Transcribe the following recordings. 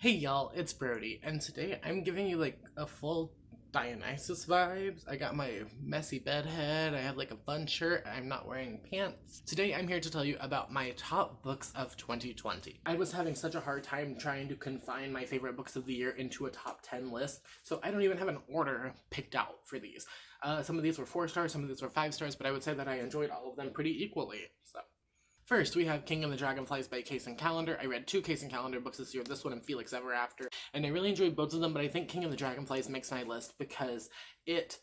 Hey y'all, it's Brody, and today I'm giving you like a full Dionysus vibes. I got my messy bed head, I have like a fun shirt, I'm not wearing pants. Today I'm here to tell you about my top books of 2020. I was having such a hard time trying to confine my favorite books of the year into a top 10 list, so I don't even have an order picked out for these. Some of these were 4 stars, some of these were 5 stars, but I would say that I enjoyed all of them pretty equally. First, we have King of the Dragonflies by Case and Calendar. I read 2 Case and Calendar books this year, this one and Felix Ever After, and I really enjoyed both of them, but I think King of the Dragonflies makes my list because it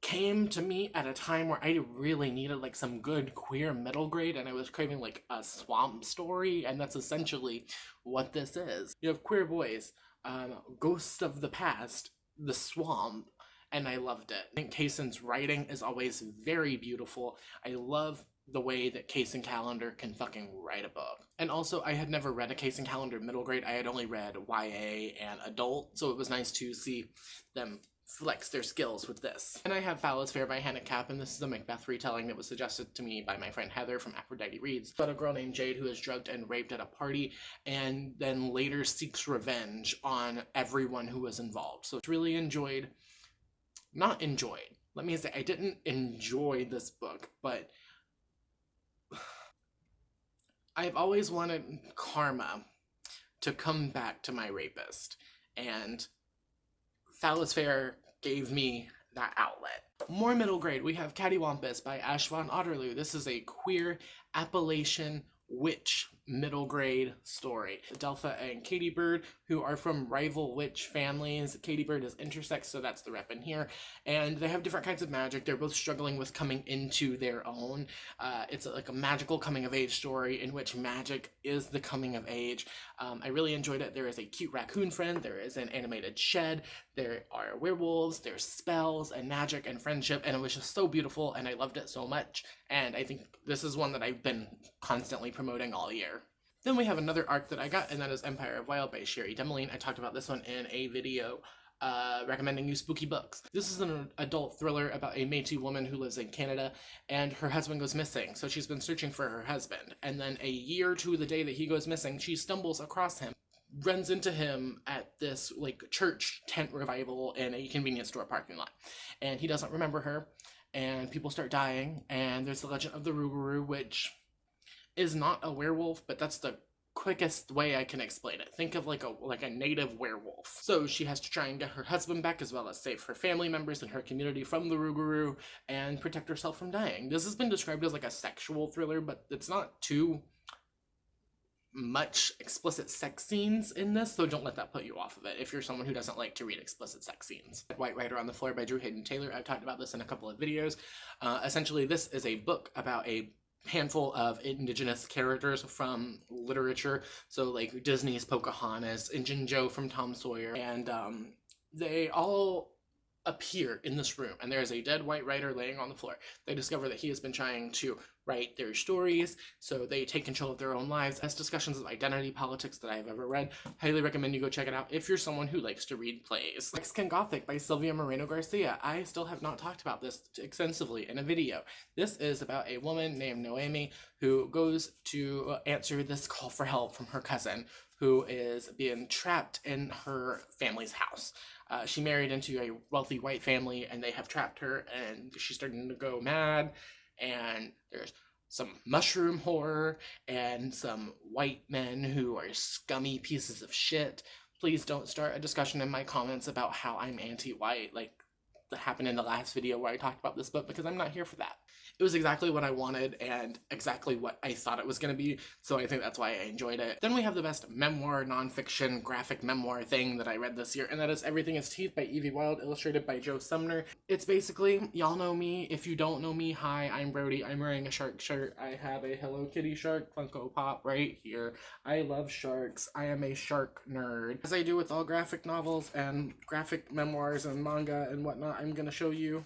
came to me at a time where I really needed like some good queer middle grade, and I was craving like a swamp story, and that's essentially what this is. You have queer boys, ghosts of the past, the swamp, and I loved it. I think Kaysen's writing is always very beautiful. I love the way that Case and Calendar can fucking write a book. And also, I had never read a Case and Calendar middle grade. I had only read YA and adult, so it was nice to see them flex their skills with this. And I have Foul is Fair by Hannah Cap, and this is a Macbeth retelling that was suggested to me by my friend Heather from Aphrodite Reads, about a girl named Jade who is drugged and raped at a party, and then later seeks revenge on everyone who was involved. So it's really not enjoyed. Let me say, I didn't enjoy this book, but I've always wanted karma to come back to my rapist, and Foul is Fair gave me that outlet. More middle grade, we have Cattywampus by Ashvon Otterloo. This is a queer Appalachian witch middle grade story. Delpha and Katie Bird, who are from rival witch families. Katie Bird is intersex, so that's the rep in here, and they have different kinds of magic. They're both struggling with coming into their own. It's like a magical coming of age story in which magic is the coming of age. I really enjoyed it. There is a cute raccoon friend, there is an animated shed, there are werewolves, there's spells and magic and friendship, and it was just so beautiful, and I loved it so much, and I think this is one that I've been constantly promoting all year. Then we have another arc that I got, and that is Empire of Wild by Sherry Demeline. I talked about this one in a video recommending you spooky books. This is an adult thriller about a Métis woman who lives in Canada, and her husband goes missing, so she's been searching for her husband, and then a year to the day that he goes missing, she stumbles across him, runs into him at this like church tent revival in a convenience store parking lot, and he doesn't remember her, and people start dying, and there's the legend of the Rougarou, which is not a werewolf, but that's the quickest way I can explain it. Think of like a native werewolf. So she has to try and get her husband back, as well as save her family members and her community from the Rougarou and protect herself from dying. This has been described as like a sexual thriller, but it's not too much explicit sex scenes in this, so don't let that put you off of it if you're someone who doesn't like to read explicit sex scenes. White Rider on the Floor by Drew Hayden Taylor. I've talked about this in a couple of videos. Essentially, this is a book about a handful of indigenous characters from literature, so like Disney's Pocahontas, Injun Joe from Tom Sawyer, and they all appear in this room, and there's a dead white writer laying on the floor. They discover that he has been trying to write their stories, so they take control of their own lives. Best discussions of identity politics that I've ever read. Highly recommend you go check it out if you're someone who likes to read plays. Mexican Gothic by Sylvia Moreno Garcia. I still have not talked about this extensively in a video. This is about a woman named Noemi who goes to answer this call for help from her cousin, who is being trapped in her family's house. She married into a wealthy white family, and they have trapped her, and she's starting to go mad, and there's some mushroom horror, and some white men who are scummy pieces of shit. Please don't start a discussion in my comments about how I'm anti-white, like that happened in the last video where I talked about this book, because I'm not here for that. It was exactly what I wanted and exactly what I thought it was going to be, so I think that's why I enjoyed it. Then we have the best memoir, nonfiction, graphic memoir thing that I read this year, and that is Everything is Teeth by Evie Wild, illustrated by Joe Sumner. It's basically, y'all know me. If you don't know me, hi, I'm Brody. I'm wearing a shark shirt. I have a Hello Kitty shark Funko Pop right here. I love sharks. I am a shark nerd. As I do with all graphic novels and graphic memoirs and manga and whatnot, I'm gonna show you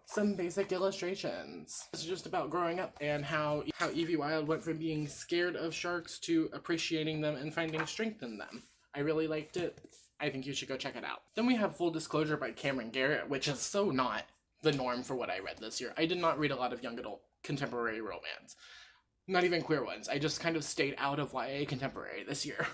some basic illustrations. It's just about growing up and how Evie Wild went from being scared of sharks to appreciating them and finding strength in them. I really liked it. I think you should go check it out. Then we have Full Disclosure by Cameron Garrett, which is so not the norm for what I read this year. I did not read a lot of young adult contemporary romance. Not even queer ones. I just kind of stayed out of YA contemporary this year.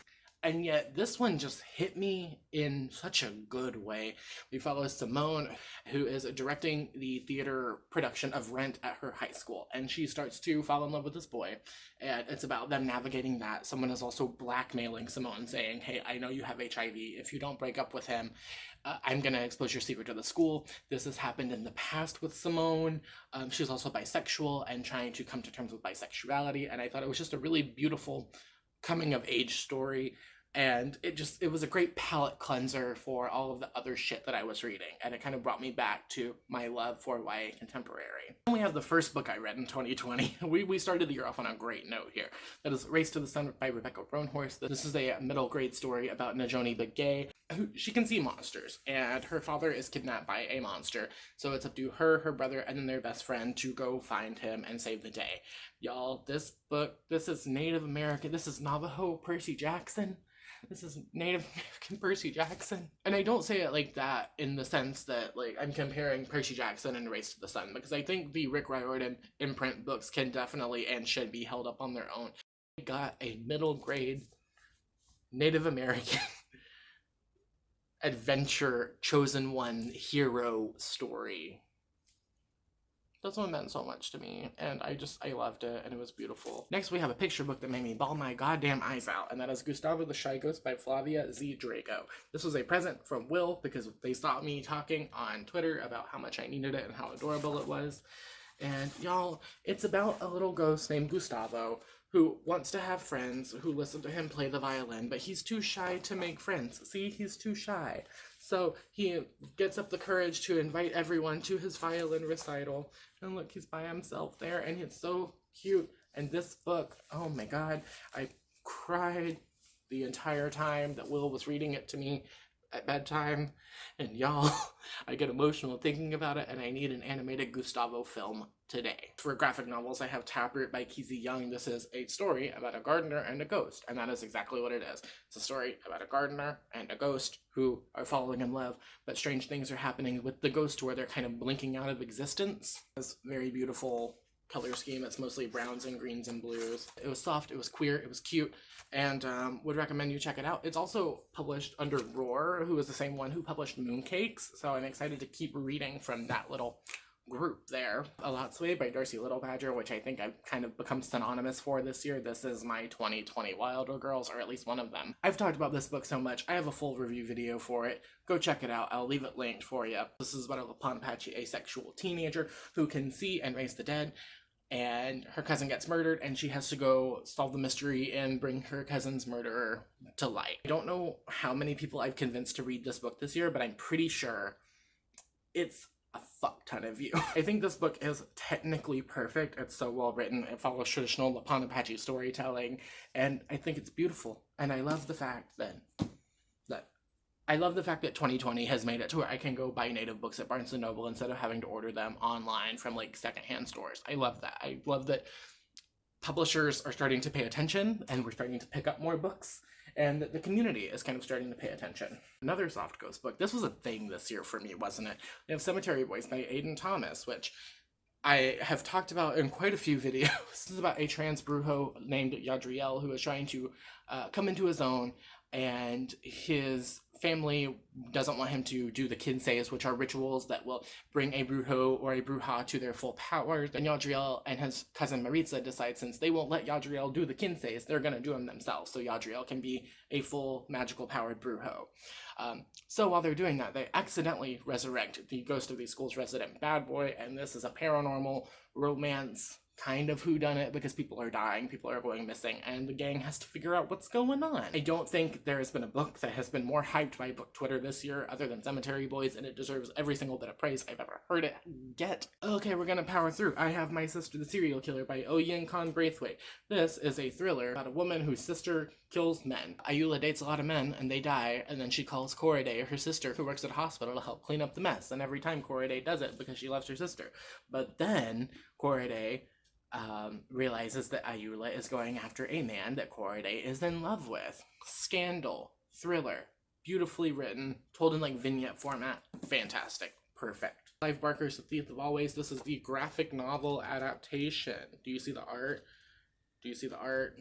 And yet this one just hit me in such a good way. We follow Simone, who is directing the theater production of Rent at her high school, and she starts to fall in love with this boy, and it's about them navigating that. Someone is also blackmailing Simone, saying, hey, I know you have HIV. If you don't break up with him, I'm gonna expose your secret to the school. This has happened in the past with Simone. She's also bisexual and trying to come to terms with bisexuality, and I thought it was just a really beautiful coming of age story. And it was a great palate cleanser for all of the other shit that I was reading, and it kind of brought me back to my love for YA contemporary. And we have the first book I read in 2020. We started the year off on a great note here. That is Race to the Sun by Rebecca Roanhorse. This is a middle grade story about Najoni Begay, who she can see monsters, and her father is kidnapped by a monster. So it's up to her, her brother, and then their best friend to go find him and save the day. Y'all, this book, this is Native American, this is Navajo Percy Jackson. This is Native American Percy Jackson. And I don't say it like that in the sense that, like, I'm comparing Percy Jackson and Race to the Sun, because I think the Rick Riordan imprint books can definitely and should be held up on their own. I got a middle grade Native American adventure chosen one hero story. That's what meant so much to me, and I loved it, and it was beautiful. Next, we have a picture book that made me bawl my goddamn eyes out, and that is Gustavo the Shy Ghost by Flavia Z. Drago. This was a present from Will, because they saw me talking on Twitter about how much I needed it and how adorable it was. And y'all, it's about a little ghost named Gustavo who wants to have friends who listen to him play the violin, but he's too shy to make friends. See, he's too shy. So he gets up the courage to invite everyone to his violin recital. And look, he's by himself there, and it's so cute. And this book, oh my god, I cried the entire time that Will was reading it to me at bedtime. And y'all, I get emotional thinking about it, and I need an animated Gustavo film today. For graphic novels, I have Taproot by Kizzy Young. This is a story about a gardener and a ghost, and that is exactly what it is. It's a story about a gardener and a ghost who are falling in love, but strange things are happening with the ghost where they're kind of blinking out of existence. It's very beautiful color scheme. It's mostly browns and greens and blues. It was soft, it was queer, it was cute, and would recommend you check it out. It's also published under Roar, who is the same one who published Mooncakes, so I'm excited to keep reading from that little group there. A Lot Sway by Darcy Little Badger, which I think I've kind of become synonymous for this year. This is my 2020 Wilder Girls, or at least one of them. I've talked about this book so much, I have a full review video for it. Go check it out, I'll leave it linked for you. This is about a Lapon-Patchy asexual teenager who can see and raise the dead, and her cousin gets murdered, and she has to go solve the mystery and bring her cousin's murderer to light. I don't know how many people I've convinced to read this book this year, but I'm pretty sure it's a fuck ton of you. I think this book is technically perfect. It's so well written. It follows traditional Lapon-Patchy storytelling, and I think it's beautiful. And I love the fact that 2020 has made it to where I can go buy native books at Barnes & Noble instead of having to order them online from like secondhand stores. I love that. I love that publishers are starting to pay attention, and we're starting to pick up more books, and the community is kind of starting to pay attention. Another soft ghost book. This was a thing this year for me, wasn't it? We have Cemetery Boys by Aidan Thomas, which I have talked about in quite a few videos. This is about a trans brujo named Yadriel who is trying to come into his own, and his family doesn't want him to do the kinseys, which are rituals that will bring a brujo or a bruja to their full powers. And Yadriel and his cousin Maritza decide, since they won't let Yadriel do the kinseys, they're going to do them themselves, so Yadriel can be a full magical powered brujo. So while they're doing that, they accidentally resurrect the ghost of the school's resident bad boy, and this is a paranormal romance kind of whodunit, because people are dying, people are going missing, and the gang has to figure out what's going on. I don't think there has been a book that has been more hyped by book Twitter this year other than Cemetery Boys, and it deserves every single bit of praise I've ever heard it get. Okay, we're gonna power through. I have My Sister the Serial Killer by Oyin Khan Braithwaite. This is a thriller about a woman whose sister kills men. Ayula dates a lot of men, and they die, and then she calls Corriday, her sister, who works at a hospital, to help clean up the mess, and every time Corriday does it because she loves her sister. But then Corriday realizes that Ayula is going after a man that Corriday is in love with. Scandal, thriller, beautifully written, told in like vignette format, fantastic, perfect. Clive Barker's The Thief of Always. This is the graphic novel adaptation. Do you see the art? Do you see the art?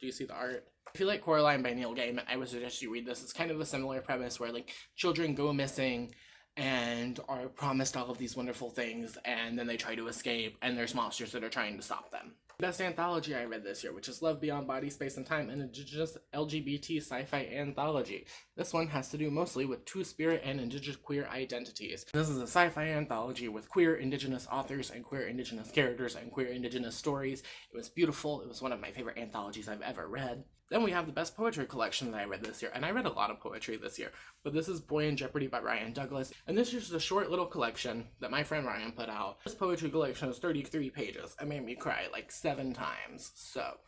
Do you see the art? If you like Coraline by Neil Gaiman, I would suggest you read this. It's kind of a similar premise where like children go missing and are promised all of these wonderful things, and then they try to escape, and there's monsters that are trying to stop them. Best anthology I read this year, which is Love Beyond Body, Space, and Time, an indigenous LGBT sci-fi anthology. This one has to do mostly with two-spirit and indigenous queer identities. This is a sci-fi anthology with queer indigenous authors and queer indigenous characters and queer indigenous stories. It was beautiful. It was one of my favorite anthologies I've ever read. Then we have the best poetry collection that I read this year, and I read a lot of poetry this year, but this is Boy in Jeopardy by Ryan Douglas, and this is just a short little collection that my friend Ryan put out. This poetry collection is 33 pages. It made me cry like 7 times, so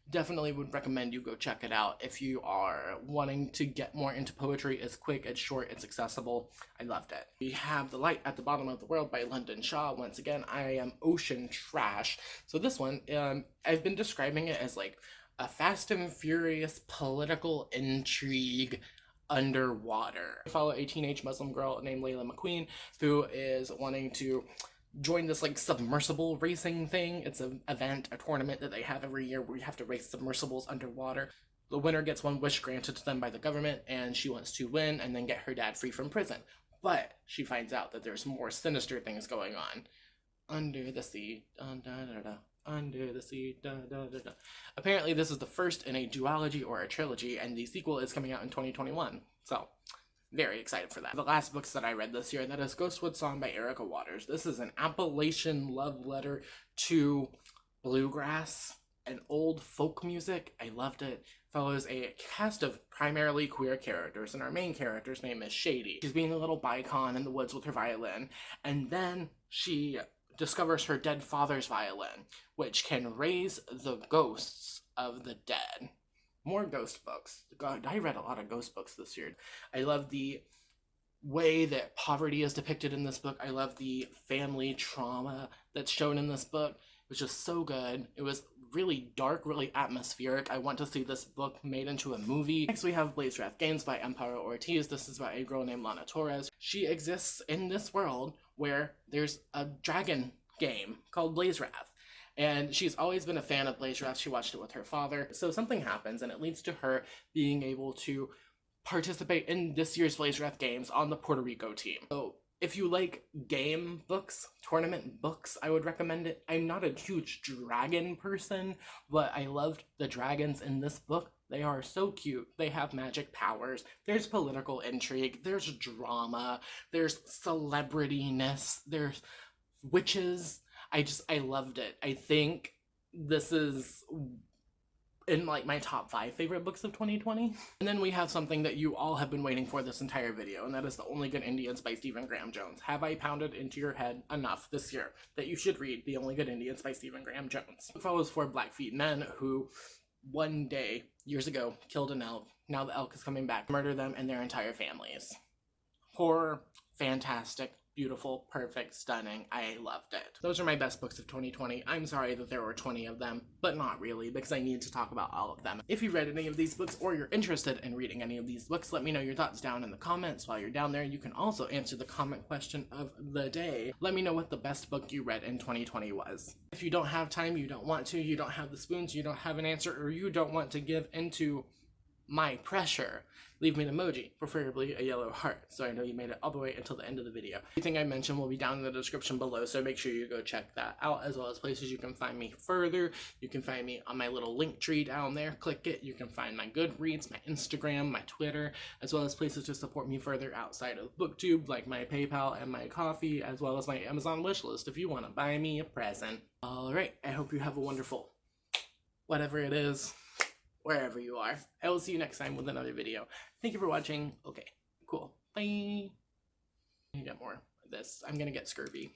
definitely would recommend you go check it out if you are wanting to get more into poetry. It's quick, it's short, it's accessible. I loved it. We have The Light at the Bottom of the World by London Shaw. Once again, I am ocean trash. So this one, I've been describing it as like a Fast and Furious political intrigue underwater. I follow a teenage Muslim girl named Layla McQueen who is wanting to join this like submersible racing thing. It's an event, a tournament that they have every year where you have to race submersibles underwater. The winner gets one wish granted to them by the government, and she wants to win and then get her dad free from prison. But she finds out that there's more sinister things going on. Under the sea, under the sea, Apparently this is the first in a duology or a trilogy, and the sequel is coming out in 2021. So, very excited for that. The last books that I read this year, that is Ghostwood Song by Erica Waters. This is an Appalachian love letter to bluegrass and old folk music. I loved it. Follows a cast of primarily queer characters, and our main character's name is Shady. She's being a little bicon in the woods with her violin, and then she discovers her dead father's violin, which can raise the ghosts of the dead. More ghost books. God, I read a lot of ghost books this year. I love the way that poverty is depicted in this book. I love the family trauma that's shown in this book. It was just so good. It was really dark, really atmospheric. I want to see this book made into a movie. Next we have Blaze Wrath Games by Amparo Ortiz. This is about a girl named Lana Torres. She exists in this world where there's a dragon game called Blaze Wrath. And she's always been a fan of Blaze Wrath. She watched it with her father. So something happens, and it leads to her being able to participate in this year's Blaze Wrath Games on the Puerto Rico team. So if you like game books, tournament books, I would recommend it. I'm not a huge dragon person, but I loved the dragons in this book. They are so cute. They have magic powers. There's political intrigue. There's drama. There's celebrityness. There's witches. I loved it. I think this is in like my top 5 favorite books of 2020. And then we have something that you all have been waiting for this entire video, and that is The Only Good Indians by Stephen Graham Jones. Have I pounded into your head enough this year that you should read The Only Good Indians by Stephen Graham Jones? It follows 4 Blackfeet men who one day, years ago, killed an elk. Now the elk is coming back, murder them and their entire families. Horror, fantastic, beautiful, perfect, stunning. I loved it. Those are my best books of 2020. I'm sorry that there were 20 of them, but not really, because I need to talk about all of them. If you read any of these books or you're interested in reading any of these books, let me know your thoughts down in the comments. While you're down there, you can also answer the comment question of the day. Let me know what the best book you read in 2020 was. If you don't have time, you don't want to, you don't have the spoons, you don't have an answer, or you don't want to give into my pressure, leave me an emoji, preferably a yellow heart, so I know you made it all the way until the end of the video. Everything I mentioned will be down in the description below, so make sure you go check that out, as well as places you can find me further. You can find me on my little link tree down there, click it. You can find my Goodreads, my Instagram, my Twitter, as well as places to support me further outside of BookTube, like my PayPal and my Ko-fi, as well as my Amazon wishlist if you want to buy me a present. Alright, I hope you have a wonderful whatever it is, wherever you are. I will see you next time with another video. Thank you for watching. Okay, cool. Bye. You get more of this. I'm gonna get scurvy.